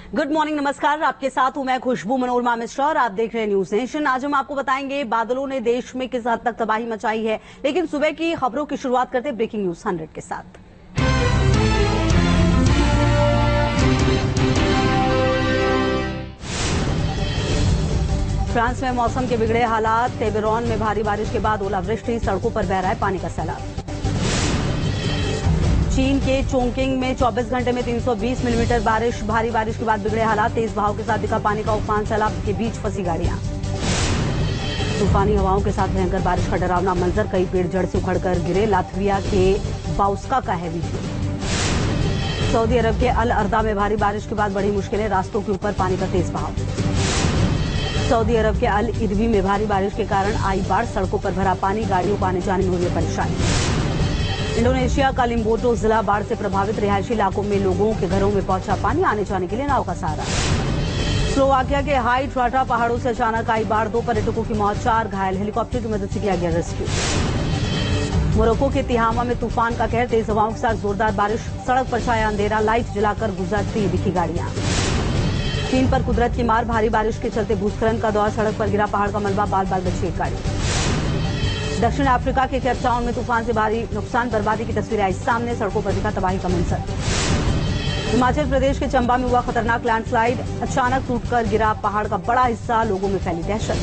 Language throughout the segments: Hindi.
गुड मॉर्निंग, नमस्कार। आपके साथ हूं मैं खुशबू मनोरमा मिश्रा और आप देख रहे हैं न्यूज नेशन। आज हम आपको बताएंगे बादलों ने देश में किस हद तक तबाही मचाई है, लेकिन सुबह की खबरों की शुरुआत करते हैं ब्रेकिंग न्यूज 100 के साथ। फ्रांस में मौसम के बिगड़े हालात। तेबेरोन में भारी बारिश के बाद ओलावृष्टि, सड़कों पर बह रहा है पानी का सैलाब। चीन के चोंगकिंग में 24 घंटे में 320 मिलीमीटर बारिश। भारी बारिश के बाद बिगड़े हालात, तेज बहाव के साथ दिखा पानी का उफान, सैलाब के बीच फंसी गाड़ियां। तूफानी हवाओं के साथ भयंकर बारिश का डरावना मंजर, कई पेड़ जड़ से उखड़कर गिरे। लातविया के बाउस्का का है वीडियो। सऊदी अरब के अल अर्दा में भारी बारिश के बाद बड़ी मुश्किलें, रास्तों के ऊपर पानी का तेज बहाव। सऊदी अरब के अल इरबी में भारी बारिश के कारण आई बाढ़, सड़कों पर भरा पानी, गाड़ियों को आने जाने में हुई परेशानी। इंडोनेशिया का लिम्बोटो जिला बाढ़ से प्रभावित, रिहायशी इलाकों में लोगों के घरों में पहुंचा पानी, आने जाने के लिए नाव का सहारा। स्लोवाकिया के हाई ट्राटा पहाड़ों से अचानक आई बाढ़, 2 पर्यटकों की मौत, 4 घायल, हेलीकॉप्टर की मदद से किया गया रेस्क्यू। मोरक्को के तिहामा में तूफान का कहर, तेज हवाओं के साथ जोरदार बारिश, सड़क पर छाया अंधेरा, लाइट जलाकर गुजरती दिखी गाड़ियां। चीन पर कुदरत की मार, भारी बारिश के चलते भूस्खलन का दौर, सड़क पर गिरा पहाड़ का मलबा, बाल बाल बची एक गाड़ी। दक्षिण अफ्रीका के केप टाउन में तूफान से भारी नुकसान, बर्बादी की तस्वीरें आई सामने, सड़कों पर दिखा तबाही का मंजर। हिमाचल प्रदेश के चंबा में हुआ खतरनाक लैंडस्लाइड, अचानक टूटकर गिरा पहाड़ का बड़ा हिस्सा, लोगों में फैली दहशत।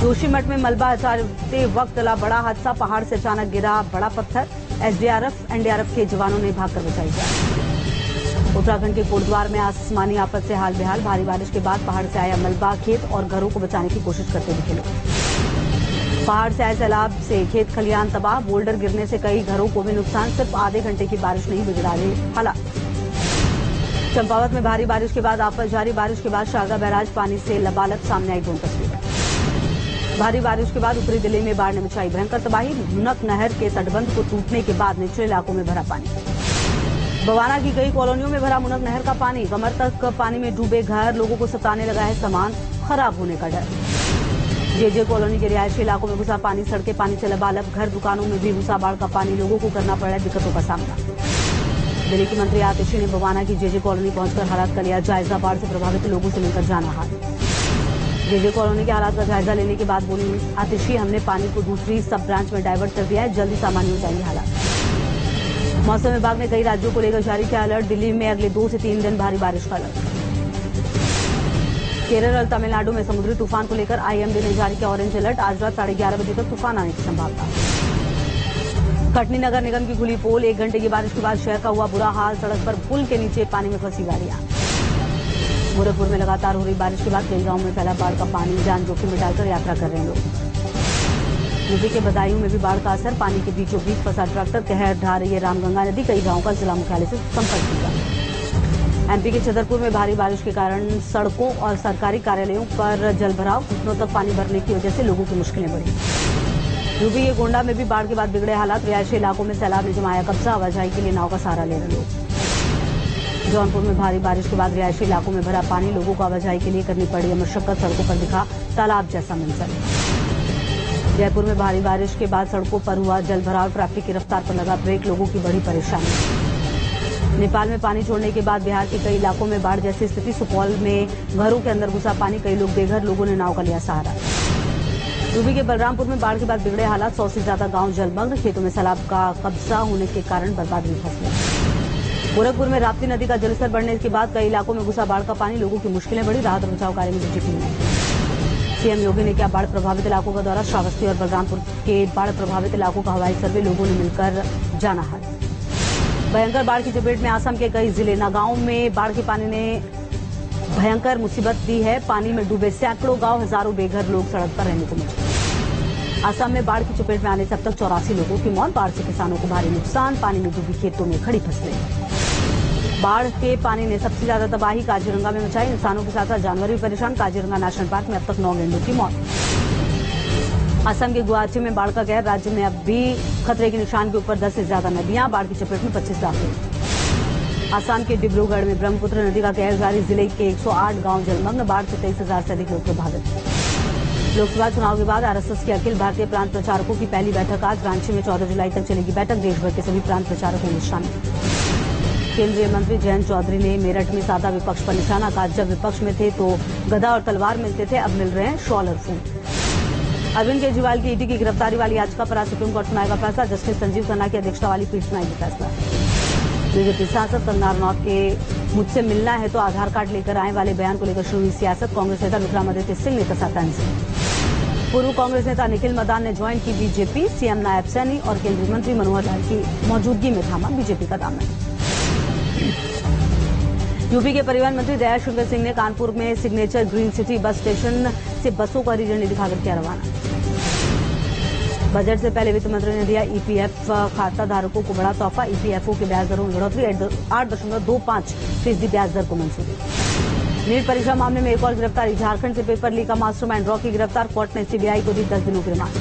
जोशीमठ में मलबा हटाते वक्त टला बड़ा हादसा, पहाड़ से अचानक गिरा बड़ा पत्थर, एसडीआरएफ एनडीआरएफ के जवानों ने भागकर बचाई जान। उत्तराखंड के कोटद्वार में आसमानी आफत से हाल बेहाल, भारी बारिश के बाद पहाड़ से आया मलबा, खेत और घरों को बचाने की कोशिश करते दिखे लोग। पहाड़ से आए सैलाब से खेत खलियान तबाह, बोल्डर गिरने से कई घरों को भी नुकसान, सिर्फ आधे घंटे की बारिश नहीं बिगड़ा रही हालात। चंपावत में भारी बारिश के बाद आफत जारी, बारिश के बाद शारदा बैराज पानी से लबालब, सामने आई 2 तस्वीरें। भारी बारिश के बाद ऊपरी दिल्ली में बाढ़ ने मचाई भयंकर तबाही, मुनक नहर के तटबंध को टूटने के बाद निचले इलाकों में भरा पानी। बवाना की कई कॉलोनियों में भरा मुनक नहर का पानी, कमर तक पानी में डूबे घर, लोगों को सताने लगा है सामान खराब होने का डर। जेजे कॉलोनी के रिहायशी इलाकों में घुसा पानी, सड़कें पानी से लबालब, घर दुकानों में भी घुसा बाढ़ का पानी, लोगों को करना पड़ रहा है दिक्कतों का सामना। दिल्ली की मंत्री आतिशी ने बवाना की जेजे कॉलोनी पहुंचकर हालात का लिया जायजा, बाढ़ से प्रभावित लोगों से मिलकर जाना हाल। जेजे कॉलोनी के हालात का जायजा लेने के बाद बोली आतिशी, हमने पानी को दूसरी सब ब्रांच में डायवर्ट कर दिया है, जल्दी सामान्य हो जाएंगे हालात। मौसम विभाग ने कई राज्यों को लेकर जारी किया अलर्ट, दिल्ली में अगले 2 से 3 दिन भारी बारिश का अलर्ट। केरल और तमिलनाडु में समुद्री तूफान को लेकर आईएमडी ने जारी किया ऑरेंज अलर्ट, आज रात 11:30 बजे तक तूफान आने की संभावना। कटनी नगर निगम की खुली पोल, 1 घंटे की बारिश के बाद शहर का हुआ बुरा हाल, सड़क पर पुल के नीचे पानी में फंसी गाड़ियां। गोरखपुर में लगातार हो रही बारिश के बाद कई गांवों में फैला बाढ़ का पानी, जान जोखिम में डालकर यात्रा कर रहे हैं लोग। यूपी के बदायूं में भी बाढ़ का असर, पानी के बीचों बीच फंसा ट्रैक्टर, कहर ढा रही है रामगंगा नदी, कई गांवों का जिला मुख्यालय से संपर्क किया। एमपी के छतरपुर में भारी बारिश के कारण सड़कों और सरकारी कार्यालयों पर जलभराव, घुटनों तक पानी भरने की वजह से लोगों की मुश्किलें बढ़ी। यूपी के गोंडा में भी बाढ़ के बाद बिगड़े हालात, रिहायशी इलाकों में सैलाब ने जमाया कब्जा, आवाजाही के लिए नाव का सहारा ले रहे लोग। जौनपुर में भारी बारिश के बाद रिहायशी इलाकों में भरा पानी, लोगों को आवाजाही के लिए करनी पड़ी मशक्कत, सड़कों पर दिखा तालाब जैसा मंजर। जयपुर में भारी बारिश के बाद सड़कों पर हुआ जलभराव, ट्रैफिक की रफ्तार पर लगा ब्रेक, लोगों की बड़ी परेशानी। नेपाल में पानी छोड़ने के बाद बिहार के कई इलाकों में बाढ़ जैसी स्थिति, सुपौल में घरों के अंदर घुसा पानी, कई लोग बेघर, लोगों ने नाव का लिया सहारा। यूपी के बलरामपुर में बाढ़ के बाद बिगड़े हालात, 100 से ज्यादा गांव जलमग्न, खेतों में सैलाब का कब्जा होने के कारण बर्बाद हुई फसलें। गोरखपुर में राप्ती नदी का जलस्तर बढ़ने के बाद कई इलाकों में घुसा बाढ़ का पानी, लोगों की मुश्किलें बढ़ी, राहत और बचाव कार्य में जुटी टीम है। सीएम योगी ने किया बाढ़ प्रभावित इलाकों का दौरा, श्रावस्ती और बलरामपुर के बाढ़ प्रभावित इलाकों का हवाई सर्वे, लोगों ने मिलकर जाना हाल। भयंकर बाढ़ की चपेट में आसाम के कई जिले, नगांव में बाढ़ के पानी ने भयंकर मुसीबत दी है, पानी में डूबे सैकड़ों गांव, हजारों बेघर लोग सड़क पर रहने को मजबूर। आसाम में बाढ़ की चपेट में आने से अब तक 84 लोगों की मौत, बाढ़ से किसानों को भारी नुकसान, पानी में डूबी खेतों में खड़ी फसलें। बाढ़ के पानी ने सबसे ज्यादा तबाही काजीरंगा में मचाई, इंसानों के साथ साथ जानवर भी परेशान, काजीरंगा नेशनल पार्क में अब तक 9 गेंडों की मौत। असम के गुवाहाटी में बाढ़ का कहर, राज्य में अब भी खतरे के निशान के ऊपर 10 से ज्यादा नदियां, बाढ़ की चपेट में 25 दाखिल। आसाम के डिब्रूगढ़ में ब्रह्मपुत्र नदी का कहर जारी, जिले के 108 गांव जलमग्न, बाढ़ से 23,000 से अधिक लोग प्रभावित। लोकसभा चुनाव के बाद आरएसएस के अखिल भारतीय प्रांत प्रचारकों की पहली बैठक आज रांची में 14 जुलाई तक चलेगी बैठक, देश भर के सभी प्रांत प्रचारकों में शामिल। केंद्रीय मंत्री जयंत चौधरी ने मेरठ में साधा विपक्ष पर निशाना। कहा, जब विपक्ष में थे तो गदा और तलवार मिलते थे, अब मिल रहे हैं शॉल और फूल। अरविंद केजरीवाल की ईडी की गिरफ्तारी वाली याचिका पर आज सुप्रीम कोर्ट सुनाएगा फैसला। जस्टिस संजीव खन्ना की अध्यक्षता वाली पीठ सुनाएगी फैसला। बीजेपी सांसद कंगना रनौत के मुझसे मिलना है तो आधार कार्ड लेकर आए वाले बयान को लेकर शुरू हुई सियासत। कांग्रेस नेता विक्रमादित्य सिंह ने कसा तंज। पूर्व कांग्रेस नेता निखिल मदान ने ज्वाइन की बीजेपी। सीएम नायब सैनी और केंद्रीय मंत्री मनोहर लाल की मौजूदगी में थामा बीजेपी का दामन। यूपी के परिवहन मंत्री दयाशंकर सिंह ने कानपुर में signature green city bus station से बसों को हरी झंडी दिखाकर किया रवाना। बजट से पहले वित्त मंत्री ने दिया ईपीएफ खाता धारकों को बड़ा तोहफा। ईपीएफओ के ब्याज दरों में बढ़ोतरी, 8.25% ब्याज दर को मंजूरी। नीट परीक्षा मामले में एक और गिरफ्तारी। झारखंड से पेपर लीक का मास्टरमाइंड रॉकी गिरफ्तार। कोर्ट ने सीबीआई को दी 10 दिनों की रिमांड।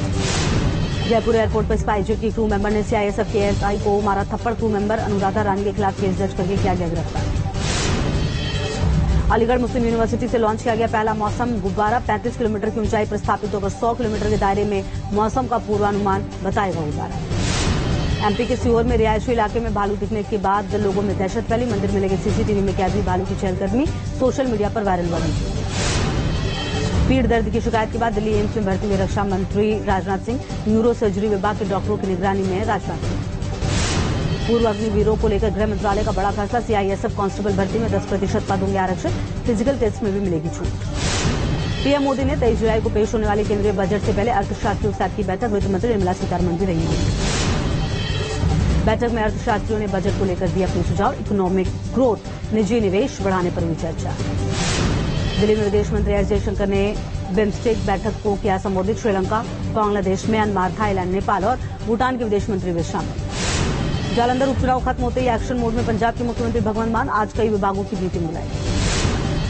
जयपुर एयरपोर्ट पर स्पाइसजेट की क्रू मेंबर ने सीआईएसएफ के एएसआई को मारा थप्पड़। क्रू मेंबर अनुराधा रानी के खिलाफ केस दर्ज करके किया गया गिरफ्तार। अलीगढ़ मुस्लिम यूनिवर्सिटी से लॉन्च किया गया पहला मौसम गुब्बारा। 35 किलोमीटर की ऊंचाई पर स्थापित होकर 100 किलोमीटर के दायरे में मौसम का पूर्वानुमान बताएगा गुब्बारा। एमपी के सीहोर में रिहायशी इलाके में भालू दिखने के बाद लोगों में दहशत फैली। मंदिर में लगे सीसीटीवी में कैद हुई भालू की चहलकदमी, सोशल मीडिया पर वायरल वीडियो। पीठ दर्द की शिकायत के बाद दिल्ली एम्स में भर्ती हुए रक्षा मंत्री राजनाथ सिंह। न्यूरो सर्जरी विभाग के डॉक्टरों की निगरानी में राजनाथ सिंह। पूर्व अग्निवीरों को लेकर गृह मंत्रालय का बड़ा फैसला। सीआईएसएफ कांस्टेबल भर्ती में 10% पद होंगे आरक्षित। फिजिकल टेस्ट में भी मिलेगी छूट। पीएम मोदी ने 23 जुलाई को पेश होने वाले केंद्रीय बजट से पहले अर्थशास्त्रियों के साथ की बैठक। वित्त मंत्री निर्मला सीतारमण भी रही बैठक में। अर्थशास्त्रियों ने बजट को लेकर दिए अपने सुझाव। इकोनॉमिक ग्रोथ, निजी निवेश बढ़ाने पर हुई चर्चा। दिल्ली में विदेश मंत्री एस जयशंकर ने बिम्स्टेक बैठक को किया संबोधित। श्रीलंका, बांग्लादेश, म्यांमार, थाईलैंड, नेपाल और भूटान के विदेश मंत्री भी शामिल। जालंधर उपचुनाव खत्म होते ही एक्शन मोड में पंजाब के मुख्यमंत्री भगवंत मान। आज कई विभागों की मीटिंग बुलाई।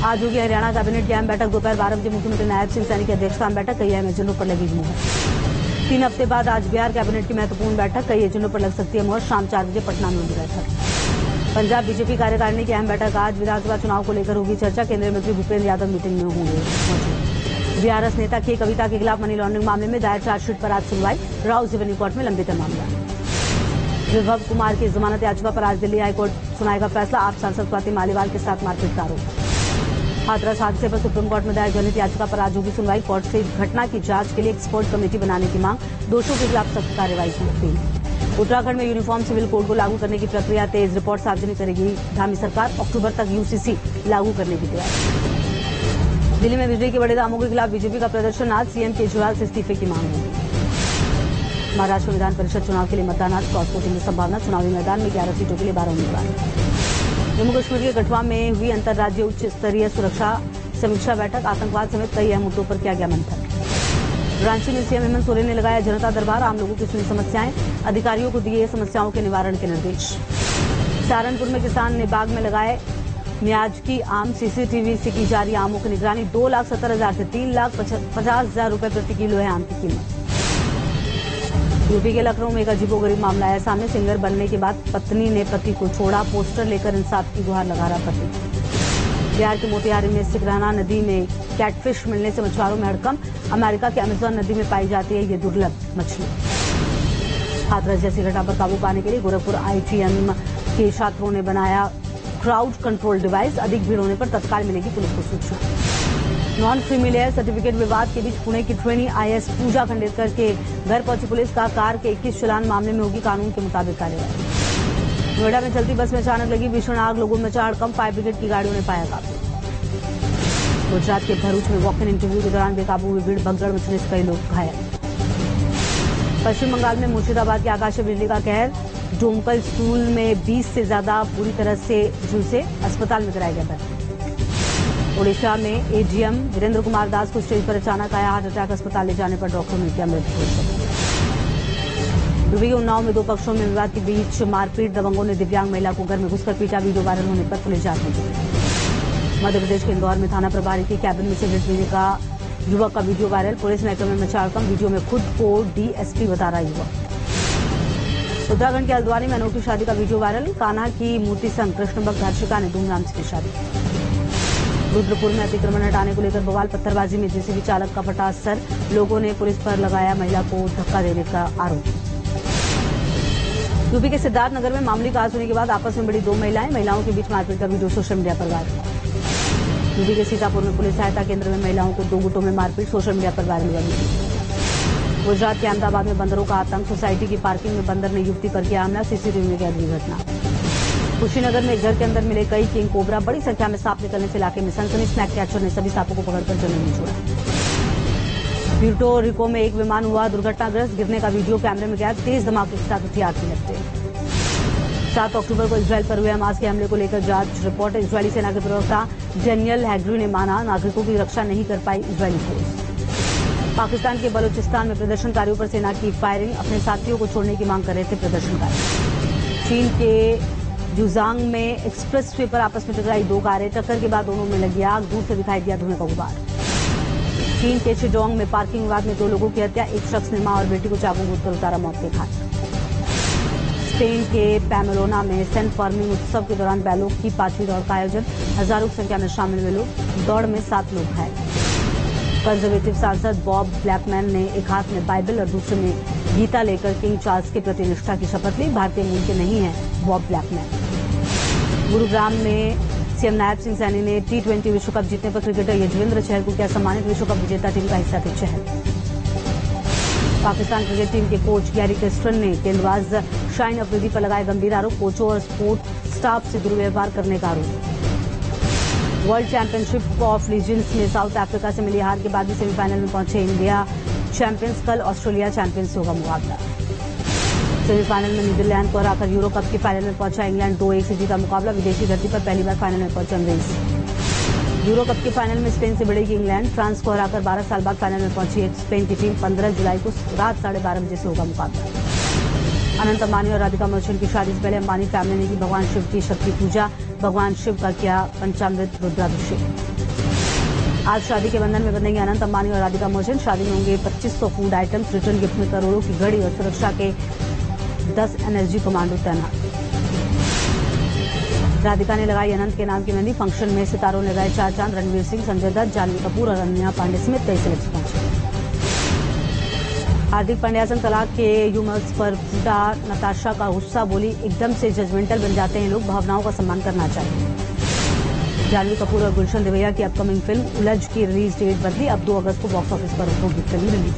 आज होगी हरियाणा कैबिनेट की अहम बैठक। दोपहर 12 बजे मुख्यमंत्री नायब सिंह सैनी की अध्यक्षता में बैठक। कई अहम एजेंडों पर लगी मुहर। 3 हफ्ते बाद आज बिहार कैबिनेट की महत्वपूर्ण बैठक। कई एजेंडों पर लग सकती है मुहर। शाम 4 बजे पटना में होगी बैठक। पंजाब बीजेपी कार्यकारिणी की अहम बैठक। आज विधानसभा चुनाव को लेकर होगी चर्चा। केंद्रीय मंत्री भूपेंद्र यादव मीटिंग में होंगे। बीआरएस नेता के कविता के खिलाफ मनी लॉन्ड्रिंग मामले में दायर चार्जशीट पर आज सुनवाई। राउस रेवेन्यू कोर्ट में लंबित है मामला। विभव कुमार की जमानत याचिका पर आज दिल्ली हाईकोर्ट सुनाएगा फैसला। आप सांसद स्वाति मालीवाल के साथ मारपीट का आरोप। हाथरस हादसे पर सुप्रीम कोर्ट में दायर जनहित याचिका पर आज होगी सुनवाई। कोर्ट से घटना की जांच के लिए एक्सपर्ट कमेटी बनाने की मांग। दोषियों के खिलाफ सख्त कार्रवाई की अपील। उत्तराखंड में यूनिफॉर्म सिविल कोड को लागू करने की प्रक्रिया तेज। रिपोर्ट सार्वजनिक करेगी धामी सरकार। अक्टूबर तक यूसीसी लागू करने की तैयारी। दिल्ली में बिजली के बड़े दामों के खिलाफ बीजेपी का प्रदर्शन। आज सीएम केजरीवाल से इस्तीफे की मांग होगी। महाराष्ट्र विधान परिषद चुनाव के लिए मतदान आज। क्रॉस वोटिंग की संभावना। चुनावी मैदान में 11 सीटों के लिए 12 उम्मीदवार। जम्मू कश्मीर के कठुआ में हुई अंतर्राज्यीय उच्च स्तरीय सुरक्षा समीक्षा बैठक। आतंकवाद समेत कई अहम मुद्दों पर किया गया मंथन। रांची में सीएम हेमंत सोरेन ने लगाया जनता दरबार। आम लोगों की सुनी समस्याएं। अधिकारियों को दिए समस्याओं के निवारण के निर्देश। सहारनपुर में किसान ने बाग में लगाए म्याज की आम। सीसीटीवी से की जा रही आमों की निगरानी। 2,70,000 से 3,50,000 रुपए प्रति किलो है आम की कीमत। यूपी के लखनऊ में एक अजीबोगरीब मामला आया सामने। सिंगर बनने के बाद पत्नी ने पति को छोड़ा। पोस्टर लेकर इंसाफ की गुहार लगा रहा पति। बिहार के मोतिहारी में सिकरहना नदी में कैटफिश मिलने से मछुआरों में हड़कंप। अमेरिका की अमेजन नदी में पाई जाती है ये दुर्लभ मछली। हाथरस जैसी घटना पर काबू पाने के लिए गोरखपुर आईटीएम के छात्रों ने बनाया क्राउड कंट्रोल डिवाइस। अधिक भीड़ होने पर तत्काल मिलेगी पुलिस को सूचना। नॉन क्रीमिलेयर सर्टिफिकेट विवाद के बीच पुणे की ट्रेनी आईएएस पूजा खंडेलकर के घर पहुंची पुलिस। का कार के 21 चालान मामले में होगी कानून के मुताबिक कार्रवाई। नोएडा में चलती बस में अचानक लगी भीषण आग। लोगों में मचा हड़कंप। फायर ब्रिगेड की गाड़ियों ने पाया काबू। गुजरात के भरूच में वॉक इन इंटरव्यू के दौरान बेकाबू हुई भीड़। भगदड़ मचने से कई लोग घायल। पश्चिम बंगाल में मुर्शिदाबाद के आकाशीय बिजली का कहर। डोमकल स्कूल में 20 से ज्यादा बुरी तरह से झुलसे। अस्पताल में कराया गया भर्ती। ओडिशा में एडीएम वीरेंद्र कुमार दास को स्टेज पर अचानक आया हार्ट अटैक। अस्पताल ले जाने पर डॉक्टरों ने किया मृत्यु घोषित। यूपी के उन्नाव में 2 पक्षों में विवाद के बीच मारपीट। दबंगों ने दिव्यांग महिला को घर में घुसकर पीटा। वीडियो वायरल होने पर पुलिस जांच में जुटी। मध्य प्रदेश के इंदौर में थाना प्रभारी के कैबिन में सिगरेट पीने का युवक का वीडियो वायरल। पुलिस महकमे में मचा हड़कंप। वीडियो में खुद को डीएसपी बता रहा युवक। उत्तराखंड के हल्द्वानी में अनोखी शादी का वीडियो वायरल। कान्हा की मूर्ति संग कृष्ण भक्त हर्षिका ने धूमधाम से की शादी। रुद्रपुर में अतिक्रमण हटाने को लेकर बवाल। पत्थरबाजी में जेसीबी चालक का फटा सर। लोगों ने पुलिस पर लगाया महिला को धक्का देने का आरोप। यूपी के सिद्धार्थनगर में मामूली कार होने के बाद आपस में बड़ी दो महिलाओं के बीच मारपीट का वीडियो सोशल मीडिया पर वायरल। यूपी के सीतापुर में पुलिस सहायता केंद्र में महिलाओं को 2 गुटों में मारपीट सोशल मीडिया पर वायरल हुई। गुजरात के अहमदाबाद में बंदरों का आतंक, सोसाइटी की पार्किंग में बंदर ने युवती पर किया हमला, सीसीटीवी में कैद हुई घटना। कुशीनगर में एक घर के अंदर मिले कई किंग कोबरा, बड़ी संख्या में सांप निकलने से इलाके में सनसनी। स्नैक कैचर ने सभी सांपों को पकड़कर जमीन में छोड़ा। प्यूर्टो रिको में एक विमान हुआ दुर्घटनाग्रस्त, गिरने का वीडियो कैमरे में कैद, तेज धमाके के साथ हथियार की लपटें। 7 अक्टूबर को इजरायल पर हुए हमास के हमले को लेकर जांच रिपोर्ट। इजरायली सेना के प्रवक्ता डेनियल हैग्री ने माना, नागरिकों की रक्षा नहीं कर पाई इजरायली फोर्स। पाकिस्तान के बलूचिस्तान में प्रदर्शनकारियों पर सेना की फायरिंग, अपने साथियों को छोड़ने की मांग कर रहे थे प्रदर्शनकारी। चीन के जुजांग में एक्सप्रेस वे पर आपस में टकराई 2 कारें, टक्कर के बाद दोनों में लगी आग, दूर से दिखाई दिया धुएं का गुबार। चीन के शिडोंग में पार्किंग विवाद में 2 लोगों की हत्या, एक शख्स ने मां और बेटी को चाकू मारकर उतारा मौत के घाट। स्पेन के पैमेलोना में सेंट फर्मिंग उत्सव के दौरान बैलों की 5वीं दौड़ का आयोजन, हजारों की संख्या में शामिल हुए लोग, दौड़ में 7 लोग घायल। कंजर्वेटिव सांसद बॉब ब्लैकमैन ने एक हाथ में बाइबल और दूसरे में गीता लेकर किंग चार्ल्स के प्रति निष्ठा की शपथ ली। भारतीय मूल के नहीं है बॉब ब्लैकमैन। गुरुग्राम में सीएम नायब सिंह सैनी ने T20 विश्व कप जीतने पर क्रिकेटर यजुवेंद्र चहल को किया सम्मानित, विश्व कप विजेता टीम का हिस्सा थे चहल। पाकिस्तान क्रिकेट टीम के कोच गैरी क्रिस्टन ने गेंदबाज शाहीन अफरीदी पर लगाए गंभीर आरोप, कोचों और स्पोर्ट स्टाफ से दुर्व्यवहार करने का आरोप। वर्ल्ड चैंपियनशिप ऑफ लीजेंड्स में साउथ अफ्रीका से मिली हार के बाद भी सेमीफाइनल में पहुंचे इंडिया चैंपियंस, कल ऑस्ट्रेलिया चैंपियंस से होगा मुकाबला। सेमीफाइनल में नीदरलैंड को हराकर यूरो कप के फाइनल में पहुंचा इंग्लैंड, 2-1 से जीता मुकाबला, विदेशी धरती पर पहली बार फाइनल में पहुंचा अंग्रेज। यूरो कप के फाइनल में स्पेन से भिड़ेगी इंग्लैंड, फ्रांस को हराकर 12 साल बाद फाइनल में पहुंची स्पेन की टीम, 15 जुलाई को रात 12:30 बजे से होगा मुकाबला। अनंत अंबानी और राधिका मर्चेंट की शादी से पहले अंबानी फैमिली ने की भगवान शिव की शक्ति पूजा, भगवान शिव का किया पंचामृत रुद्राभिषेक। आज शादी के बंधन में बंधेंगे अनंत अंबानी और राधिका मर्चेंट, शादी में होंगे 2500 फूड आइटम्स, रिटर्न गिफ्ट में करोड़ों की घड़ी और सुरक्षा के 10 एनर्जी कमांडो तैनात। राधिका ने लगाई अनंत के नाम की मेहंदी, फंक्शन में सितारों ने लगाए 4 चांद, रणवीर सिंह, संजय दत्त, जानवी कपूर और अनन्या पांडे समेत कई सेलेब्स पहुंचे। हार्दिक पांड्या संग तलाक के यूमर्स पर फूटा नताशा का गुस्सा, बोली एकदम से जजमेंटल बन जाते हैं लोग, भावनाओं का सम्मान करना चाहिए। जानवी कपूर और गुलशन देवैया की अपकमिंग फिल्म उलझ की रिलीज डेट बदली, अब 2 अगस्त को बॉक्स ऑफिस पर होगी फिल्म रिलीज।